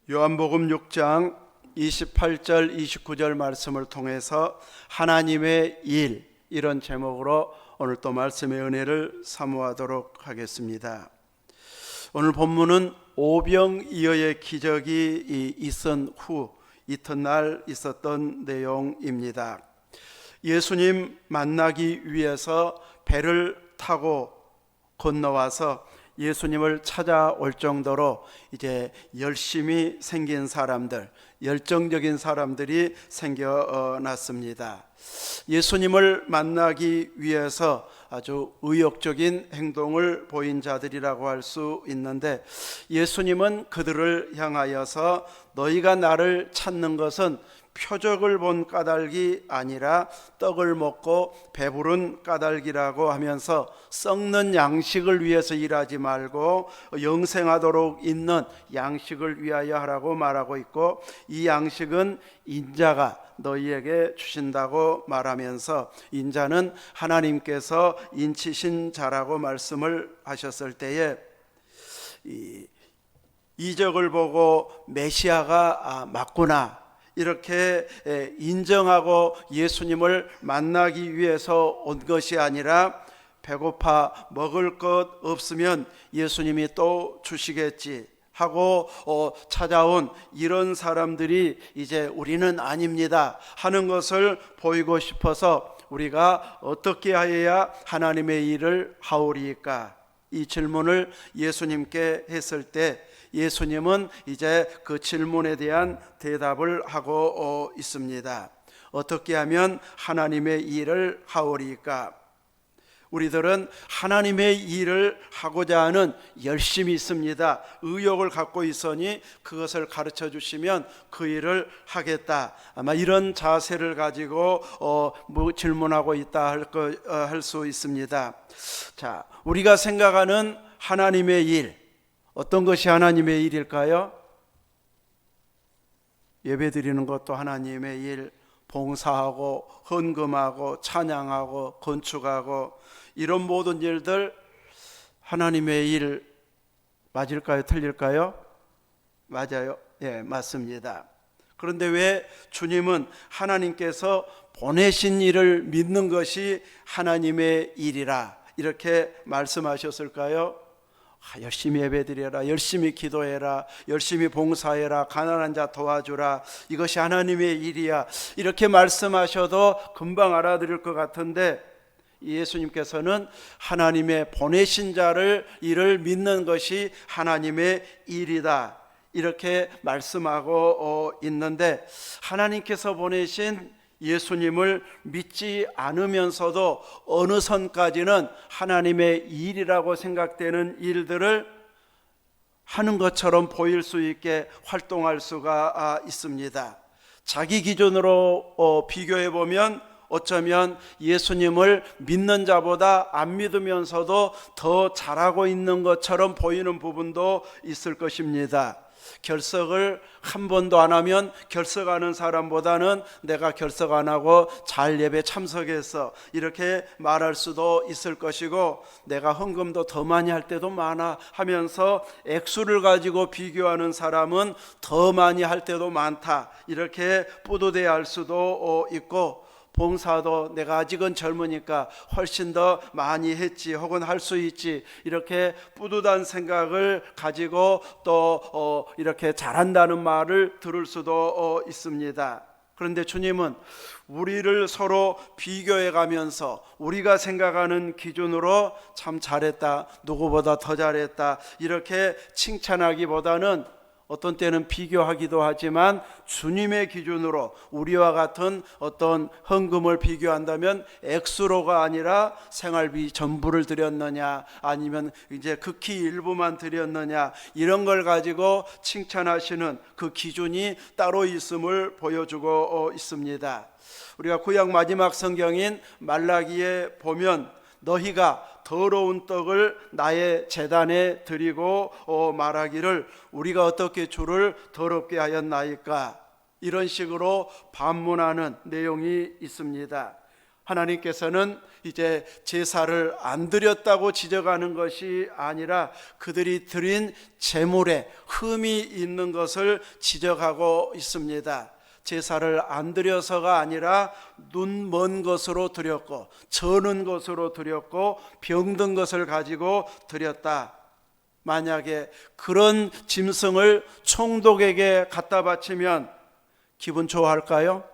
요한복음 6장 28절 29절 말씀을 통해서 하나님의 일, 이런 제목으로 오늘 또 말씀의 은혜를 사모하도록 하겠습니다. 오늘 본문은 오병이어의 기적이 있은 후 이튿날 있었던 내용입니다. 예수님 만나기 위해서 배를 타고 건너와서 예수님을 찾아올 정도로 이제 열심히 생긴 사람들, 열정적인 사람들이 생겨났습니다. 예수님을 만나기 위해서 아주 의욕적인 행동을 보인 자들이라고 할 수 있는데, 예수님은 그들을 향하여서 너희가 나를 찾는 것은 표적을 본 까닭이 아니라 떡을 먹고 배부른 까닭이라고 하면서 썩는 양식을 위해서 일하지 말고 영생하도록 있는 양식을 위하여 하라고 말하고 있고, 이 양식은 인자가 너희에게 주신다고 말하면서 인자는 하나님께서 인치신 자라고 말씀을 하셨을 때에 이적을 보고 메시아가 맞구나 이렇게 인정하고 예수님을 만나기 위해서 온 것이 아니라 배고파 먹을 것 없으면 예수님이 또 주시겠지 하고 찾아온 이런 사람들이 이제 우리는 아닙니다 하는 것을 보이고 싶어서 우리가 어떻게 하여야 하나님의 일을 하오리까? 이 질문을 예수님께 했을 때 예수님은 이제 그 질문에 대한 대답을 하고 있습니다. 어떻게 하면 하나님의 일을 하오리까? 우리들은 하나님의 일을 하고자 하는 열심이 있습니다. 의욕을 갖고 있으니 그것을 가르쳐 주시면 그 일을 하겠다. 아마 이런 자세를 가지고 질문하고 있다 할 수 있습니다. 자, 우리가 생각하는 하나님의 일, 어떤 것이 하나님의 일일까요? 예배드리는 것도 하나님의 일, 봉사하고 헌금하고 찬양하고 건축하고 이런 모든 일들 하나님의 일 맞을까요? 틀릴까요? 맞아요. 예, 맞습니다. 그런데 왜 주님은 하나님께서 보내신 일을 믿는 것이 하나님의 일이라 이렇게 말씀하셨을까요? 열심히 예배드려라, 열심히 기도해라, 열심히 봉사해라, 가난한 자 도와주라, 이것이 하나님의 일이야 이렇게 말씀하셔도 금방 알아들을 것 같은데, 예수님께서는 하나님의 보내신 자를 일을 믿는 것이 하나님의 일이다 이렇게 말씀하고 있는데, 하나님께서 보내신 예수님을 믿지 않으면서도 어느 선까지는 하나님의 일이라고 생각되는 일들을 하는 것처럼 보일 수 있게 활동할 수가 있습니다. 자기 기준으로 비교해 보면 어쩌면 예수님을 믿는 자보다 안 믿으면서도 더 잘하고 있는 것처럼 보이는 부분도 있을 것입니다. 결석을 한 번도 안 하면 결석하는 사람보다는 내가 결석 안 하고 잘 예배 참석해서 이렇게 말할 수도 있을 것이고, 내가 헌금도 더 많이 할 때도 많아 하면서 액수를 가지고 비교하는 사람은 더 많이 할 때도 많다 이렇게 뿌듯해 할 수도 있고, 봉사도 내가 아직은 젊으니까 훨씬 더 많이 했지 혹은 할 수 있지 이렇게 뿌듯한 생각을 가지고 또 이렇게 잘한다는 말을 들을 수도 있습니다. 그런데 주님은 우리를 서로 비교해 가면서 우리가 생각하는 기준으로 참 잘했다, 누구보다 더 잘했다 이렇게 칭찬하기보다는 어떤 때는 비교하기도 하지만 주님의 기준으로 우리와 같은 어떤 헌금을 비교한다면 액수로가 아니라 생활비 전부를 드렸느냐 아니면 이제 극히 일부만 드렸느냐 이런 걸 가지고 칭찬하시는 그 기준이 따로 있음을 보여주고 있습니다. 우리가 구약 마지막 성경인 말라기에 보면 너희가 더러운 떡을 나의 제단에 드리고 말하기를 우리가 어떻게 주를 더럽게 하였나이까 이런 식으로 반문하는 내용이 있습니다. 하나님께서는 이제 제사를 안 드렸다고 지적하는 것이 아니라 그들이 드린 제물에 흠이 있는 것을 지적하고 있습니다. 제사를 안 드려서가 아니라 눈 먼 것으로 드렸고 저는 것으로 드렸고 병든 것을 가지고 드렸다. 만약에 그런 짐승을 총독에게 갖다 바치면 기분 좋아할까요?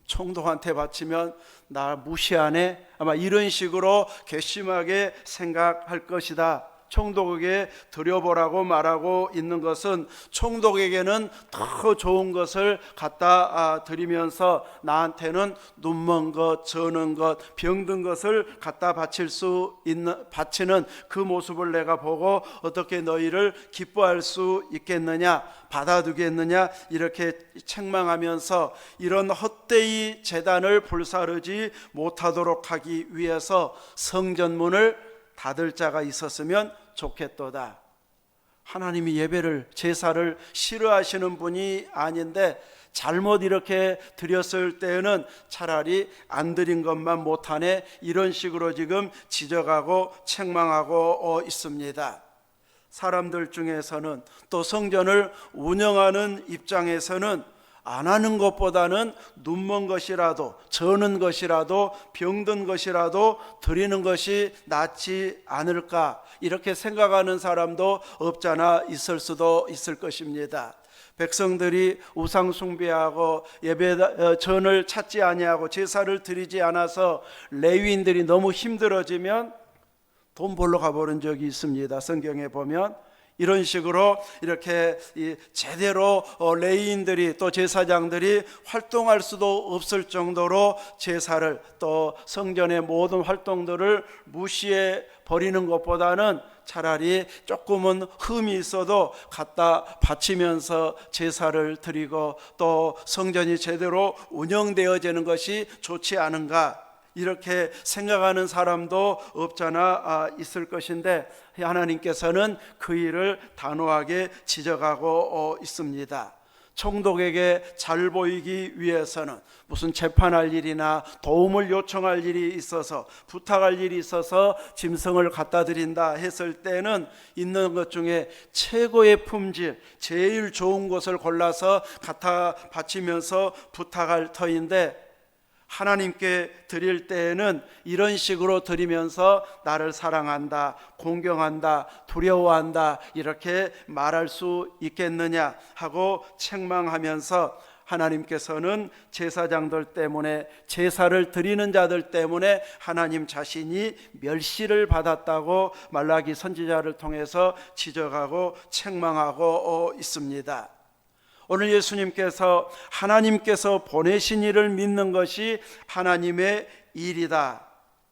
총독한테 바치면 나 무시하네, 아마 이런 식으로 괘씸하게 생각할 것이다. 총독에게 드려보라고 말하고 있는 것은 총독에게는 더 좋은 것을 갖다 드리면서 나한테는 눈먼 것, 저는 것, 병든 것을 갖다 바치는 그 모습을 내가 보고 어떻게 너희를 기뻐할 수 있겠느냐, 받아두겠느냐, 이렇게 책망하면서 이런 헛되이 제단을 불사르지 못하도록 하기 위해서 성전문을 닫을 자가 있었으면 좋겠도다. 하나님이 예배를, 제사를 싫어하시는 분이 아닌데 잘못 이렇게 드렸을 때는 차라리 안 드린 것만 못하네, 이런 식으로 지금 지적하고 책망하고 있습니다. 사람들 중에서는, 또 성전을 운영하는 입장에서는 안 하는 것보다는 눈먼 것이라도, 저는 것이라도, 병든 것이라도 드리는 것이 낫지 않을까, 이렇게 생각하는 사람도 없잖아 있을 수도 있을 것입니다. 백성들이 우상 숭배하고 전을 찾지 아니하고 제사를 드리지 않아서 레위인들이 너무 힘들어지면 돈 벌러 가버린 적이 있습니다. 성경에 보면 이런 식으로 이렇게 제대로 레위인들이 또 제사장들이 활동할 수도 없을 정도로 제사를, 또 성전의 모든 활동들을 무시해 버리는 것보다는 차라리 조금은 흠이 있어도 갖다 바치면서 제사를 드리고 또 성전이 제대로 운영되어지는 것이 좋지 않은가, 이렇게 생각하는 사람도 없잖아 있을 것인데 하나님께서는 그 일을 단호하게 지적하고 있습니다. 총독에게 잘 보이기 위해서는 무슨 재판할 일이나 도움을 요청할 일이 있어서, 부탁할 일이 있어서 짐승을 갖다 드린다 했을 때는 있는 것 중에 최고의 품질, 제일 좋은 것을 골라서 갖다 바치면서 부탁할 터인데, 하나님께 드릴 때에는 이런 식으로 드리면서 나를 사랑한다, 공경한다, 두려워한다, 이렇게 말할 수 있겠느냐 하고 책망하면서 하나님께서는 제사장들 때문에, 제사를 드리는 자들 때문에 하나님 자신이 멸시를 받았다고 말라기 선지자를 통해서 지적하고 책망하고 있습니다. 오늘 예수님께서 하나님께서 보내신 이를 믿는 것이 하나님의 일이다,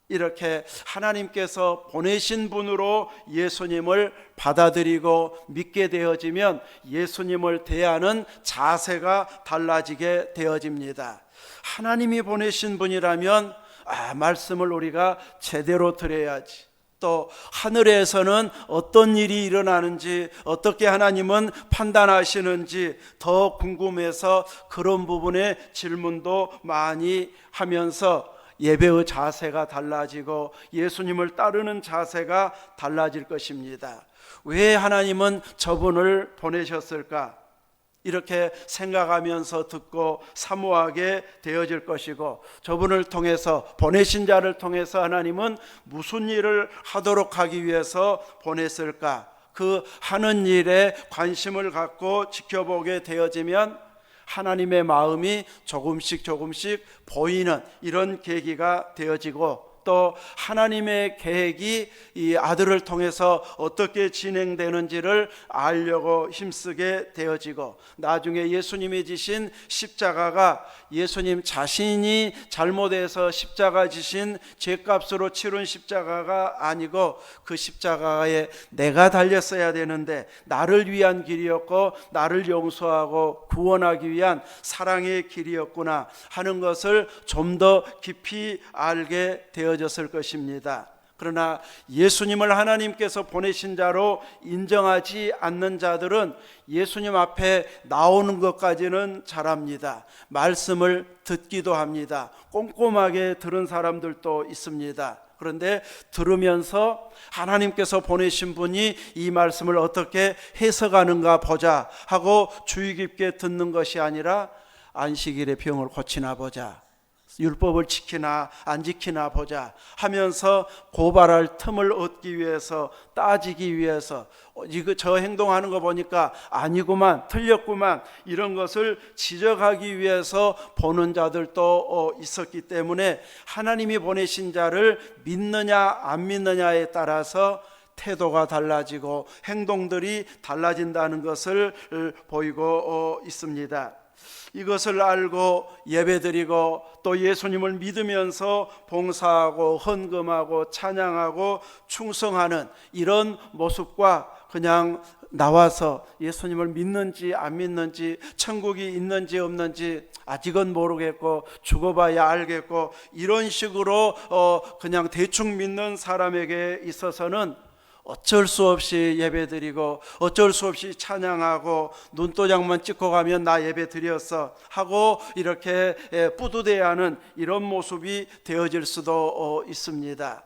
이렇게 하나님께서 보내신 분으로 예수님을 받아들이고 믿게 되어지면 예수님을 대하는 자세가 달라지게 되어집니다. 하나님이 보내신 분이라면 말씀을 우리가 제대로 드려야지, 또 하늘에서는 어떤 일이 일어나는지, 어떻게 하나님은 판단하시는지 더 궁금해서 그런 부분에 질문도 많이 하면서 예배의 자세가 달라지고 예수님을 따르는 자세가 달라질 것입니다. 왜 하나님은 저분을 보내셨을까? 이렇게 생각하면서 듣고 사모하게 되어질 것이고, 저분을 통해서, 보내신 자를 통해서 하나님은 무슨 일을 하도록 하기 위해서 보냈을까? 그 하는 일에 관심을 갖고 지켜보게 되어지면 하나님의 마음이 조금씩 보이는 이런 계기가 되어지고, 또 하나님의 계획이 이 아들을 통해서 어떻게 진행되는지를 알려고 힘쓰게 되어지고, 나중에 예수님이 지신 십자가가 예수님 자신이 잘못해서 십자가 지신 죄값으로 치른 십자가가 아니고 그 십자가에 내가 달렸어야 되는데 나를 위한 길이었고 나를 용서하고 구원하기 위한 사랑의 길이었구나 하는 것을 좀 더 깊이 알게 되어졌을 것입니다. 그러나 예수님을 하나님께서 보내신 자로 인정하지 않는 자들은 예수님 앞에 나오는 것까지는 잘합니다. 말씀을 듣기도 합니다. 꼼꼼하게 들은 사람들도 있습니다. 그런데 들으면서 하나님께서 보내신 분이 이 말씀을 어떻게 해석하는가 보자 하고 주의 깊게 듣는 것이 아니라 안식일에 병을 고치나 보자, 율법을 지키나 안 지키나 보자 하면서 고발할 틈을 얻기 위해서, 따지기 위해서, 이거 저 행동하는 거 보니까 아니구만, 틀렸구만, 이런 것을 지적하기 위해서 보는 자들도 있었기 때문에 하나님이 보내신 자를 믿느냐 안 믿느냐에 따라서 태도가 달라지고 행동들이 달라진다는 것을 보이고 있습니다. 이것을 알고 예배드리고 또 예수님을 믿으면서 봉사하고 헌금하고 찬양하고 충성하는 이런 모습과 그냥 나와서 예수님을 믿는지 안 믿는지, 천국이 있는지 없는지 아직은 모르겠고 죽어봐야 알겠고, 이런 식으로 그냥 대충 믿는 사람에게 있어서는 어쩔 수 없이 예배드리고 어쩔 수 없이 찬양하고 눈도장만 찍고 가면 나 예배드렸어 하고 이렇게 뿌듯해하는 이런 모습이 되어질 수도 있습니다.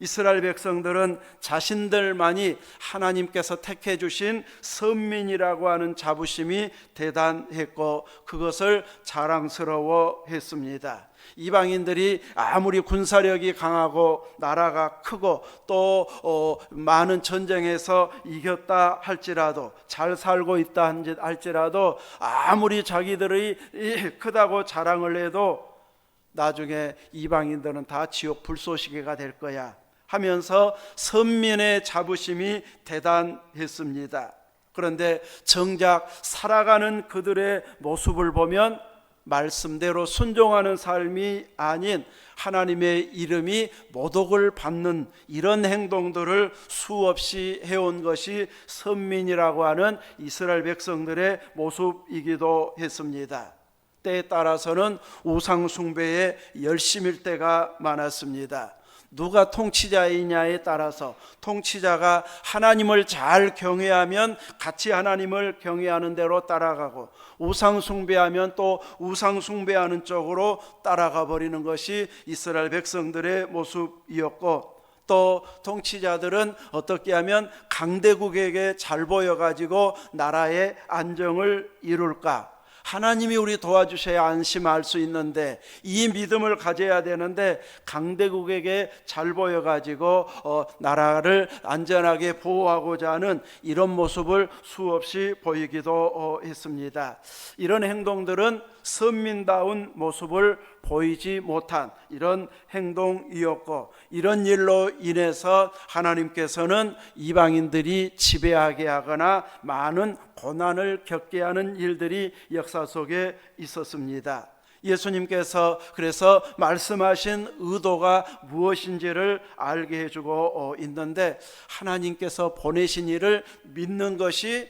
이스라엘 백성들은 자신들만이 하나님께서 택해 주신 선민이라고 하는 자부심이 대단했고 그것을 자랑스러워했습니다. 이방인들이 아무리 군사력이 강하고 나라가 크고 또 많은 전쟁에서 이겼다 할지라도, 잘 살고 있다 할지라도, 아무리 자기들이 크다고 자랑을 해도 나중에 이방인들은 다 지옥 불쏘시개가 될 거야 하면서 선민의 자부심이 대단했습니다. 그런데 정작 살아가는 그들의 모습을 보면 말씀대로 순종하는 삶이 아닌 하나님의 이름이 모독을 받는 이런 행동들을 수없이 해온 것이 선민이라고 하는 이스라엘 백성들의 모습이기도 했습니다. 때에 따라서는 우상 숭배에 열심일 때가 많았습니다. 누가 통치자이냐에 따라서 통치자가 하나님을 잘 경외하면 같이 하나님을 경외하는 대로 따라가고, 우상 숭배하면 또 우상 숭배하는 쪽으로 따라가 버리는 것이 이스라엘 백성들의 모습이었고, 또 통치자들은 어떻게 하면 강대국에게 잘 보여가지고 나라의 안정을 이룰까, 하나님이 우리 도와주셔야 안심할 수 있는데, 이 믿음을 가져야 되는데 강대국에게 잘 보여가지고 나라를 안전하게 보호하고자 하는 이런 모습을 수없이 보이기도 했습니다. 이런 행동들은 선민다운 모습을 보이지 못한 이런 행동이었고, 이런 일로 인해서 하나님께서는 이방인들이 지배하게 하거나 많은 고난을 겪게 하는 일들이 역사 속에 있었습니다. 예수님께서 그래서 말씀하신 의도가 무엇인지를 알게 해주고 있는데, 하나님께서 보내신 일을 믿는 것이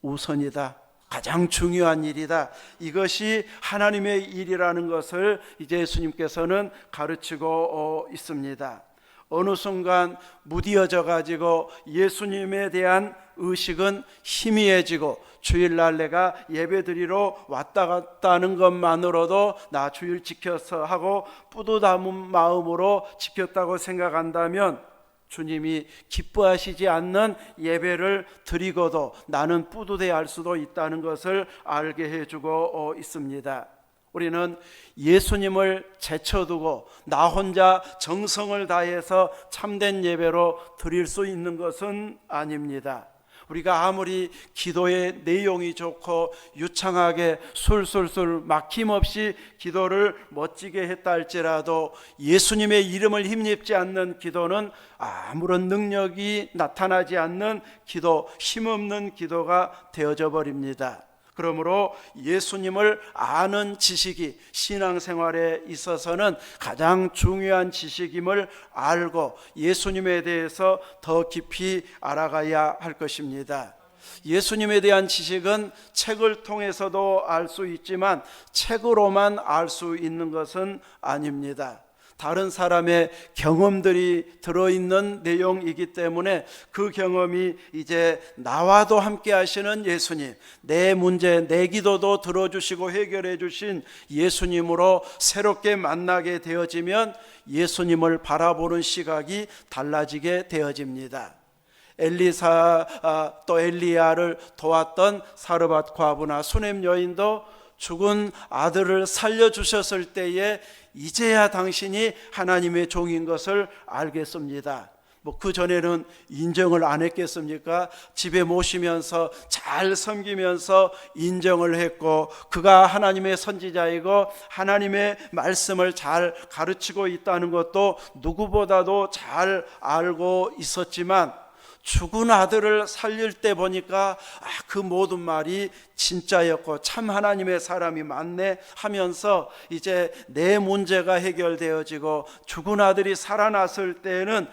우선이다, 가장 중요한 일이다, 이것이 하나님의 일이라는 것을 이제 예수님께서는 가르치고 있습니다. 어느 순간 무디어져 가지고 예수님에 대한 의식은 희미해지고, 주일날 내가 예배드리러 왔다 갔다 하는 것만으로도 나 주일 지켰어 하고 뿌듯한 마음으로 지켰다고 생각한다면, 주님이 기뻐하시지 않는 예배를 드리고도 나는 뿌듯해할 수도 있다는 것을 알게 해주고 있습니다. 우리는 예수님을 제쳐두고 나 혼자 정성을 다해서 참된 예배로 드릴 수 있는 것은 아닙니다. 우리가 아무리 기도의 내용이 좋고 유창하게 술술술 막힘없이 기도를 멋지게 했다 할지라도 예수님의 이름을 힘입지 않는 기도는 아무런 능력이 나타나지 않는 기도, 힘없는 기도가 되어져 버립니다. 그러므로 예수님을 아는 지식이 신앙생활에 있어서는 가장 중요한 지식임을 알고 예수님에 대해서 더 깊이 알아가야 할 것입니다. 예수님에 대한 지식은 책을 통해서도 알 수 있지만 책으로만 알 수 있는 것은 아닙니다. 다른 사람의 경험들이 들어있는 내용이기 때문에 그 경험이 이제 나와도 함께 하시는 예수님, 내 문제, 내 기도도 들어주시고 해결해 주신 예수님으로 새롭게 만나게 되어지면 예수님을 바라보는 시각이 달라지게 되어집니다. 엘리사 또 엘리야를 도왔던 사르밧 과부나 수넴 여인도 죽은 아들을 살려주셨을 때에 이제야 당신이 하나님의 종인 것을 알겠습니다. 그 전에는 인정을 안 했겠습니까? 집에 모시면서 잘 섬기면서 인정을 했고, 그가 하나님의 선지자이고 하나님의 말씀을 잘 가르치고 있다는 것도 누구보다도 잘 알고 있었지만, 죽은 아들을 살릴 때 보니까 그 모든 말이 진짜였고 참 하나님의 사람이 맞네 하면서 이제 내 문제가 해결되어지고, 죽은 아들이 살아났을 때는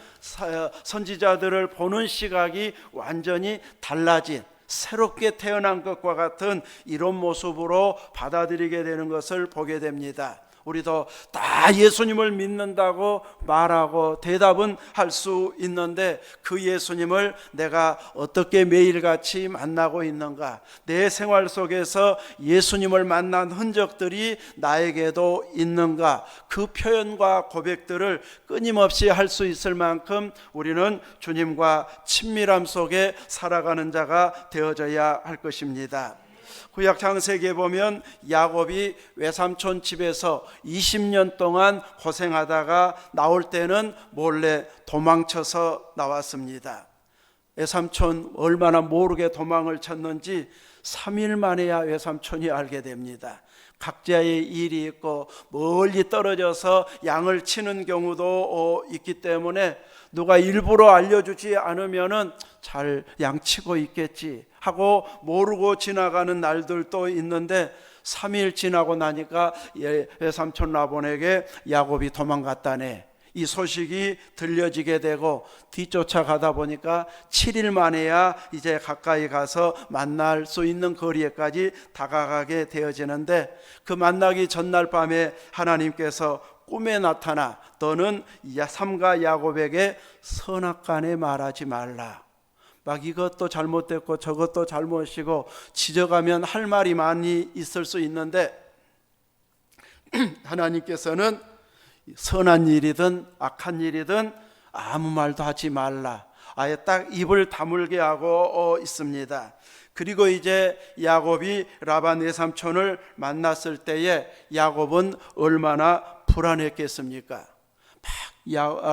선지자들을 보는 시각이 완전히 달라진, 새롭게 태어난 것과 같은 이런 모습으로 받아들이게 되는 것을 보게 됩니다. 우리도 다 예수님을 믿는다고 말하고 대답은 할 수 있는데, 그 예수님을 내가 어떻게 매일같이 만나고 있는가, 내 생활 속에서 예수님을 만난 흔적들이 나에게도 있는가, 그 표현과 고백들을 끊임없이 할 수 있을 만큼 우리는 주님과 친밀함 속에 살아가는 자가 되어져야 할 것입니다. 구약 창세기에 보면 야곱이 외삼촌 집에서 20년 동안 고생하다가 나올 때는 몰래 도망쳐서 나왔습니다. 외삼촌 얼마나 모르게 도망을 쳤는지 3일 만에야 외삼촌이 알게 됩니다. 각자의 일이 있고 멀리 떨어져서 양을 치는 경우도 있기 때문에 누가 일부러 알려주지 않으면은 잘 양치고 있겠지 하고 모르고 지나가는 날들도 있는데, 3일 지나고 나니까 외삼촌 라본에게 야곱이 도망갔다네, 이 소식이 들려지게 되고, 뒤쫓아가다 보니까 7일 만에야 이제 가까이 가서 만날 수 있는 거리에까지 다가가게 되어지는데, 그 만나기 전날 밤에 하나님께서 꿈에 나타나 너는 삼가 야곱에게 선악간에 말하지 말라, 막 이것도 잘못됐고 저것도 잘못이고 지적하면 할 말이 많이 있을 수 있는데, 하나님께서는 선한 일이든 악한 일이든 아무 말도 하지 말라, 아예 딱 입을 다물게 하고 있습니다. 그리고 이제 야곱이 라반 외삼촌을 만났을 때에 야곱은 얼마나 불안했겠습니까?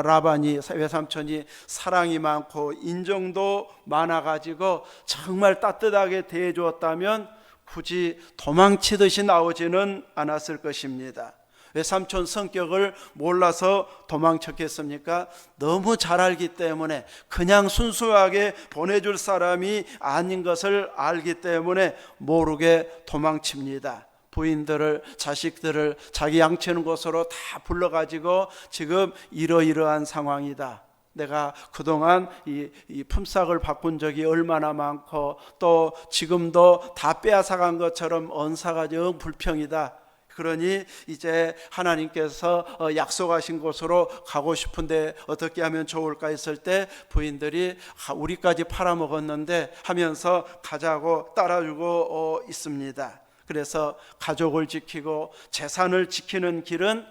라반이, 외삼촌이 사랑이 많고 인정도 많아가지고 정말 따뜻하게 대해주었다면 굳이 도망치듯이 나오지는 않았을 것입니다. 외삼촌 성격을 몰라서 도망쳤겠습니까? 너무 잘 알기 때문에, 그냥 순수하게 보내줄 사람이 아닌 것을 알기 때문에 모르게 도망칩니다. 부인들을, 자식들을 자기 양치는 곳으로 다 불러가지고 지금 이러이러한 상황이다, 내가 그동안 이 품삯을 바꾼 적이 얼마나 많고 또 지금도 다 빼앗아간 것처럼 언사가 영 불평이다, 그러니 이제 하나님께서 약속하신 곳으로 가고 싶은데 어떻게 하면 좋을까 했을 때 부인들이 우리까지 팔아먹었는데 하면서 가자고 따라주고 있습니다. 그래서 가족을 지키고 재산을 지키는 길은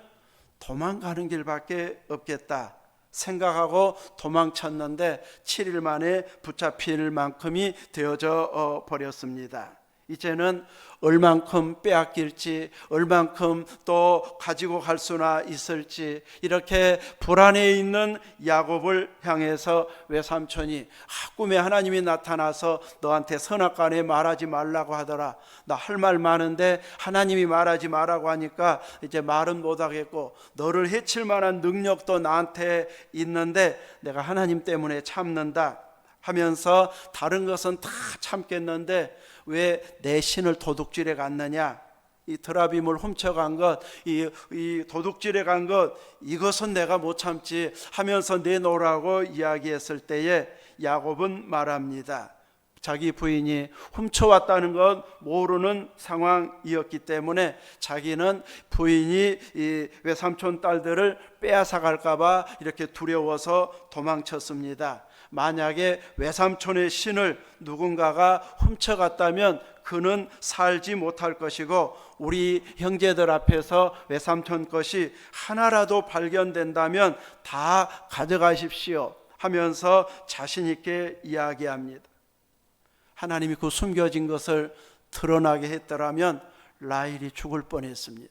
도망가는 길밖에 없겠다 생각하고 도망쳤는데 7일 만에 붙잡힐 만큼이 되어져 버렸습니다. 이제는 얼만큼 빼앗길지, 얼만큼 또 가지고 갈 수나 있을지, 이렇게 불안해 있는 야곱을 향해서 외삼촌이 꿈에 하나님이 나타나서 너한테 선악간에 말하지 말라고 하더라, 나 할 말 많은데 하나님이 말하지 말라고 하니까 이제 말은 못하겠고 너를 해칠 만한 능력도 나한테 있는데 내가 하나님 때문에 참는다 하면서 다른 것은 다 참겠는데 왜 내 신을 도둑질해 갔느냐, 이 드라빔을 훔쳐간 것, 이 도둑질해 간 것, 이것은 내가 못 참지 하면서 내놓으라고 이야기했을 때에 야곱은 말합니다. 자기 부인이 훔쳐왔다는 건 모르는 상황이었기 때문에 자기는 부인이 이 외삼촌 딸들을 빼앗아 갈까봐 이렇게 두려워서 도망쳤습니다. 만약에 외삼촌의 신을 누군가가 훔쳐갔다면 그는 살지 못할 것이고, 우리 형제들 앞에서 외삼촌 것이 하나라도 발견된다면 다 가져가십시오 하면서 자신 있게 이야기합니다. 하나님이 그 숨겨진 것을 드러나게 했더라면 라헬이 죽을 뻔했습니다.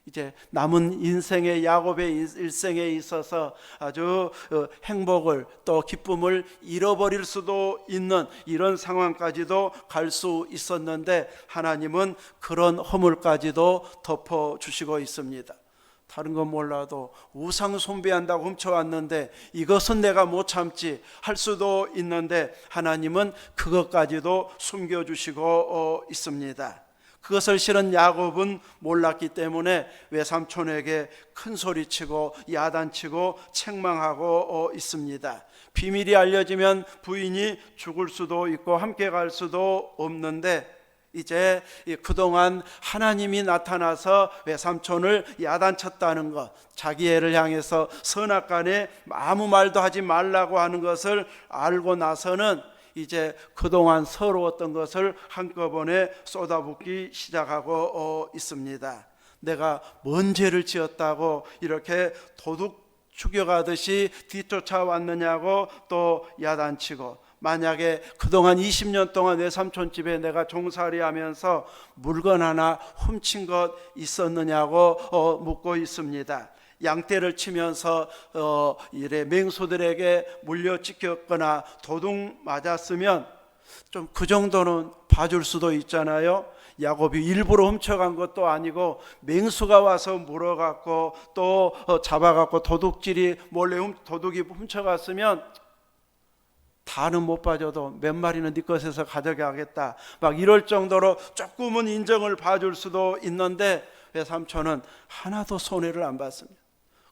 이제 남은 인생의 야곱의 일생에 있어서 아주 행복을 또 기쁨을 잃어버릴 수도 있는 이런 상황까지도 갈 수 있었는데, 하나님은 그런 허물까지도 덮어주시고 있습니다. 다른 건 몰라도 우상 숭배한다고 훔쳐왔는데 이것은 내가 못 참지 할 수도 있는데, 하나님은 그것까지도 숨겨주시고 있습니다. 그것을 실은 야곱은 몰랐기 때문에 외삼촌에게 큰 소리치고 야단치고 책망하고 있습니다. 비밀이 알려지면 부인이 죽을 수도 있고 함께 갈 수도 없는데, 이제 그동안 하나님이 나타나서 외삼촌을 야단쳤다는 것, 자기 애를 향해서 선악간에 아무 말도 하지 말라고 하는 것을 알고 나서는 이제 그동안 서러웠던 것을 한꺼번에 쏟아붓기 시작하고 있습니다. 내가 뭔 죄를 지었다고 이렇게 도둑 죽여가듯이 뒤쫓아왔느냐고 또 야단치고, 만약에 그동안 20년 동안 외삼촌 집에 내가 종살이하면서 물건 하나 훔친 것 있었느냐고 묻고 있습니다. 양떼를 치면서 이래 맹수들에게 물려 찢겼거나 도둑 맞았으면 좀 그 정도는 봐줄 수도 있잖아요. 야곱이 일부러 훔쳐간 것도 아니고 맹수가 와서 물어갖고 또 잡아갖고 도둑질이 몰래 도둑이 훔쳐갔으면 다는 못 봐줘도 몇 마리는 네 것에서 가져가겠다 막 이럴 정도로 조금은 인정을 봐줄 수도 있는데, 외삼촌은 하나도 손해를 안 봤습니다.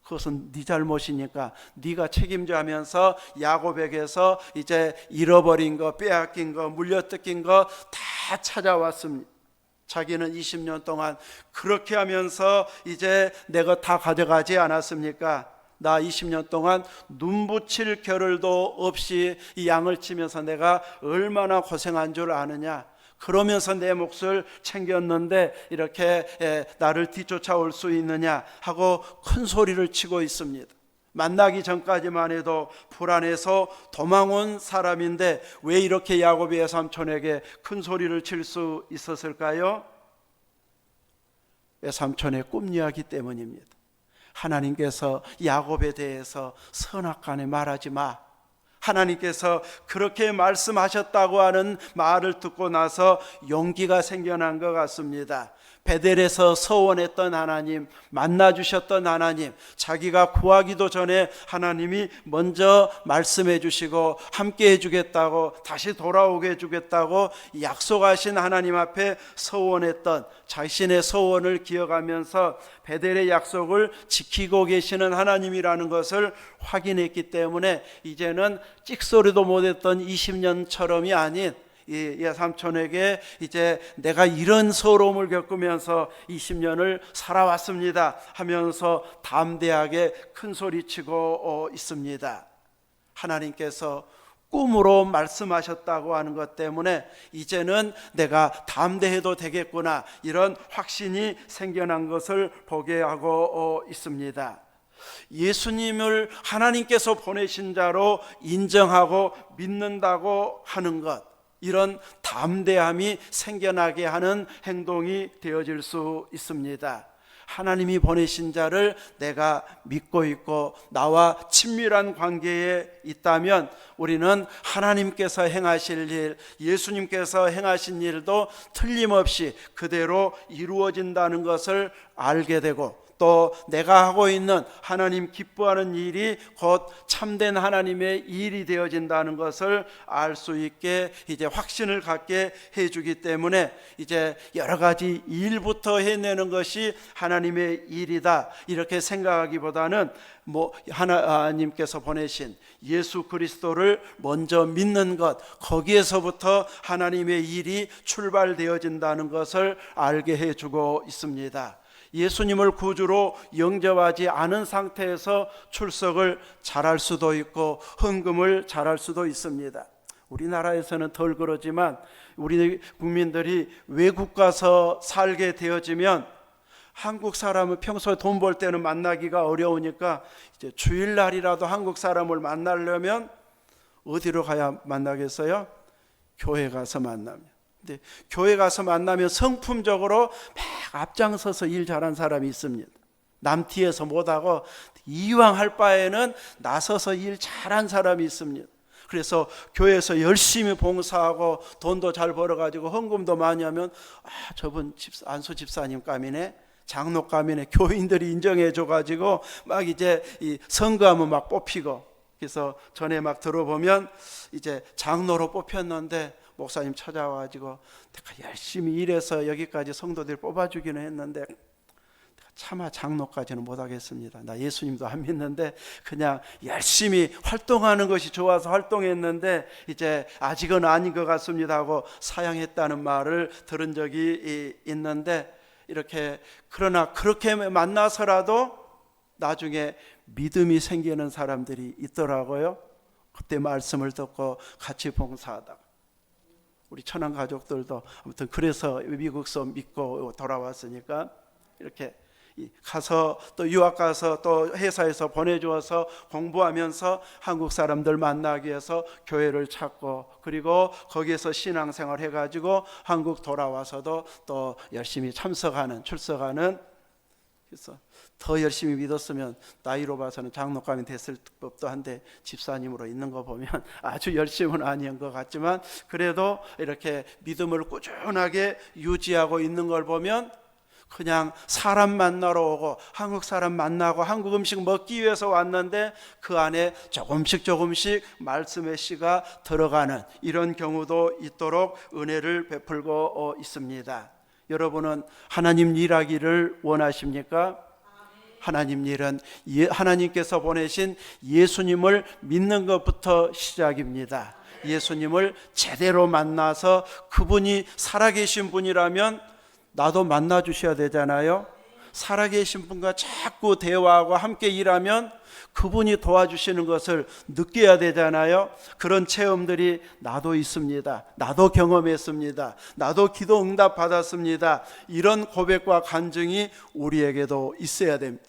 그것은 네 잘못이니까 네가 책임져 하면서 야곱에게서 이제 잃어버린 거, 빼앗긴 거, 물려뜯긴 거 다 찾아왔습니다. 자기는 20년 동안 그렇게 하면서 이제 내가 다 가져가지 않았습니까? 나 20년 동안 눈 붙일 겨를도 없이 이 양을 치면서 내가 얼마나 고생한 줄 아느냐. 그러면서 내 몫을 챙겼는데 이렇게 나를 뒤쫓아올 수 있느냐 하고 큰 소리를 치고 있습니다. 만나기 전까지만 해도 불안해서 도망온 사람인데 왜 이렇게 야곱이 외삼촌에게 큰 소리를 칠 수 있었을까요? 외삼촌의 꿈 이야기 때문입니다. 하나님께서 야곱에 대해서 선악간에 말하지 마, 하나님께서 그렇게 말씀하셨다고 하는 말을 듣고 나서 용기가 생겨난 것 같습니다. 베델에서 서원했던 하나님, 만나주셨던 하나님, 자기가 구하기도 전에 하나님이 먼저 말씀해 주시고 함께 해주겠다고, 다시 돌아오게 해주겠다고 약속하신 하나님 앞에 서원했던 자신의 서원을 기억하면서 베델의 약속을 지키고 계시는 하나님이라는 것을 확인했기 때문에 이제는 찍소리도 못했던 20년처럼이 아닌 이 외삼촌에게 이제 내가 이런 서러움을 겪으면서 20년을 살아왔습니다 하면서 담대하게 큰 소리치고 있습니다. 하나님께서 꿈으로 말씀하셨다고 하는 것 때문에 이제는 내가 담대해도 되겠구나, 이런 확신이 생겨난 것을 보게 하고 있습니다. 예수님을 하나님께서 보내신 자로 인정하고 믿는다고 하는 것, 이런 담대함이 생겨나게 하는 행동이 되어질 수 있습니다. 하나님이 보내신 자를 내가 믿고 있고 나와 친밀한 관계에 있다면 우리는 하나님께서 행하실 일, 예수님께서 행하신 일도 틀림없이 그대로 이루어진다는 것을 알게 되고, 또 내가 하고 있는 하나님 기뻐하는 일이 곧 참된 하나님의 일이 되어진다는 것을 알 수 있게 이제 확신을 갖게 해주기 때문에 이제 여러 가지 일부터 해내는 것이 하나님의 일이다 이렇게 생각하기보다는 하나님께서 보내신 예수 그리스도를 먼저 믿는 것, 거기에서부터 하나님의 일이 출발되어진다는 것을 알게 해주고 있습니다. 예수님을 구주로 영접하지 않은 상태에서 출석을 잘할 수도 있고 헌금을 잘할 수도 있습니다. 우리나라에서는 덜 그러지만 우리 국민들이 외국 가서 살게 되어지면 한국 사람은 평소에 돈 벌 때는 만나기가 어려우니까 이제 주일날이라도 한국 사람을 만나려면 어디로 가야 만나겠어요? 교회 가서 만나면. 근데 교회 가서 만나면 성품적으로 막 앞장서서 일 잘한 사람이 있습니다. 남 뒤에서 못하고 이왕 할 바에는 나서서 일 잘한 사람이 있습니다. 그래서 교회에서 열심히 봉사하고 돈도 잘 벌어가지고 헌금도 많이 하면 저분 안수 집사님 감이네, 장로감이네, 교인들이 인정해 줘가지고 막 이제 이 선거하면 막 뽑히고, 그래서 전에 막 들어보면 이제 장로로 뽑혔는데 목사님 찾아와가지고 내가 열심히 일해서 여기까지 성도들 뽑아주기는 했는데 차마 장로까지는 못하겠습니다. 나 예수님도 안 믿는데 그냥 열심히 활동하는 것이 좋아서 활동했는데 이제 아직은 아닌 것 같습니다 하고 사양했다는 말을 들은 적이 있는데, 이렇게 그러나 그렇게 만나서라도 나중에 믿음이 생기는 사람들이 있더라고요. 그때 말씀을 듣고 같이 봉사하다가 우리 천안 가족들도 아무튼 그래서 미국서 믿고 돌아왔으니까 이렇게 가서 또 유학 가서 또 회사에서 보내주어서 공부하면서 한국 사람들 만나기 위해서 교회를 찾고, 그리고 거기에서 신앙생활 해가지고 한국 돌아와서도 또 열심히 출석하는. 그래서 더 열심히 믿었으면 나이로 봐서는 장로감이 됐을 법도 한데 집사님으로 있는 거 보면 아주 열심은 아닌 것 같지만 그래도 이렇게 믿음을 꾸준하게 유지하고 있는 걸 보면 그냥 사람 만나러 오고 한국 사람 만나고 한국 음식 먹기 위해서 왔는데 그 안에 조금씩 말씀의 씨가 들어가는 이런 경우도 있도록 은혜를 베풀고 있습니다. 여러분은 하나님 일하기를 원하십니까? 하나님 일은 하나님께서 보내신 예수님을 믿는 것부터 시작입니다. 예수님을 제대로 만나서 그분이 살아계신 분이라면 나도 만나 주셔야 되잖아요. 살아계신 분과 자꾸 대화하고 함께 일하면 그분이 도와주시는 것을 느껴야 되잖아요. 그런 체험들이 나도 있습니다. 나도 경험했습니다. 나도 기도 응답 받았습니다. 이런 고백과 간증이 우리에게도 있어야 됩니다.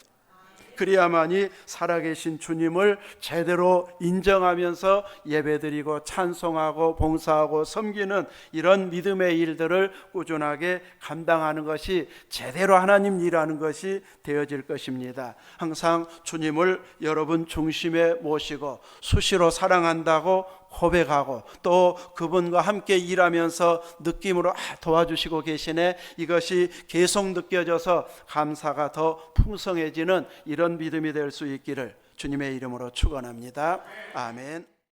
그래야만이 살아계신 주님을 제대로 인정하면서 예배드리고 찬송하고 봉사하고 섬기는 이런 믿음의 일들을 꾸준하게 감당하는 것이 제대로 하나님 일하는 것이 되어질 것입니다. 항상 주님을 여러분 중심에 모시고 수시로 사랑한다고 고백하고 또 그분과 함께 일하면서 느낌으로 도와주시고 계시네, 이것이 계속 느껴져서 감사가 더 풍성해지는 이런 믿음이 될 수 있기를 주님의 이름으로 축원합니다. 아멘.